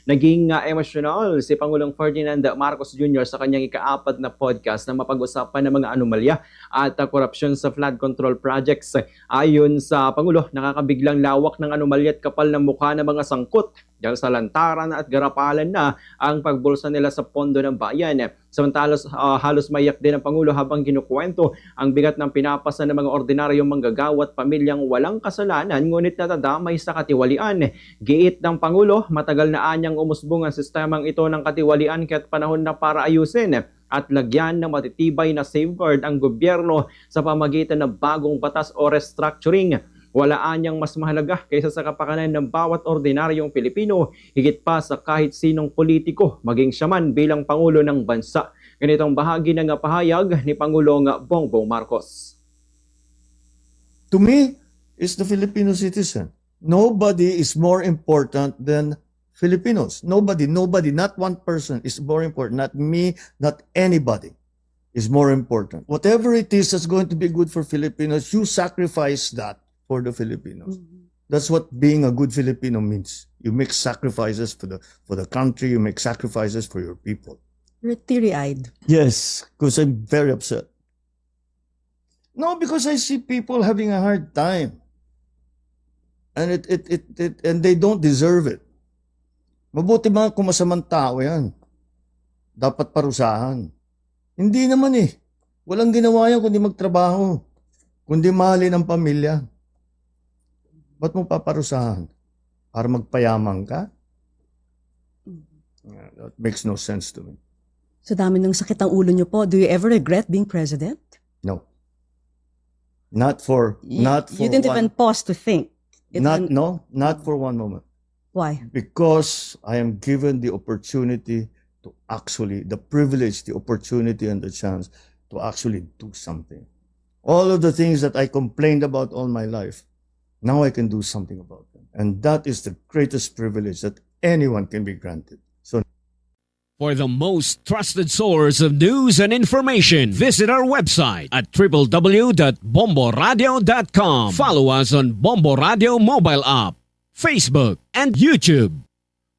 Naging emosyonal si Pangulong Ferdinand Marcos Jr. sa kanyang ika-4 na podcast na mapag-usapan ng mga anomalya at korupsyon sa flood control projects. Ayon sa Pangulo, nakakabiglang lawak ng anomalya at kapal ng mukha ng mga sangkot dahil sa lantaran at garapalan na ang pagbulsa nila sa pondo ng bayan. Samantala, halos maiyak din ang Pangulo habang kinukwento ang bigat ng pinapasa ng mga ordinaryong manggagawa at pamilyang walang kasalanan ngunit natadamay sa katiwalian. Giit ng Pangulo, matagal na anyang umusbong ang sistemang ito ng katiwalian kaya't panahon na para ayusin at lagyan ng matitibay na safeguard ang gobyerno sa pamagitan ng bagong batas o restructuring. Wala anyang mas mahalaga kaysa sa kapakanan ng bawat ordinaryong Pilipino, higit pa sa kahit sinong politiko, maging siya man bilang Pangulo ng bansa. Ganitong bahagi ng pahayag ni Pangulong Bongbong Marcos. To me, is the Filipino citizen. Nobody is more important than Filipinos. Nobody, not one person is more important. Not me, not anybody is more important. Whatever it is that's going to be good for Filipinos, you sacrifice that for the Filipinos. That's what being a good Filipino means. You make sacrifices for the country, you make sacrifices for your people. You're teary-eyed. Yes, because I'm very upset. No, because I see people having a hard time. And and they don't deserve it. Mabuti mga kung masamang tao yan. Dapat parusahan. Hindi naman eh. Walang ginawa yan kundi magtrabaho. Kundi mahalin ang pamilya. Ba't mo paparusahan? Para magpayaman ka? That makes no sense to me. So dami ng sakit ang ulo niyo po. Do you ever regret being president? No. Not for You didn't even pause to think. Not for one moment. Why? Because I am given the opportunity to actually, the privilege, the opportunity and the chance to actually do something. All of the things that I complained about all my life, now I can do something about them. And that is the greatest privilege that anyone can be granted. So, for the most trusted source of news and information, visit our website at www.bomboradio.com. Follow us on Bombo Radio mobile app, Facebook, and YouTube.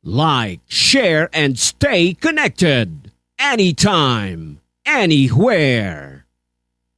Like, share, and stay connected. Anytime, anywhere.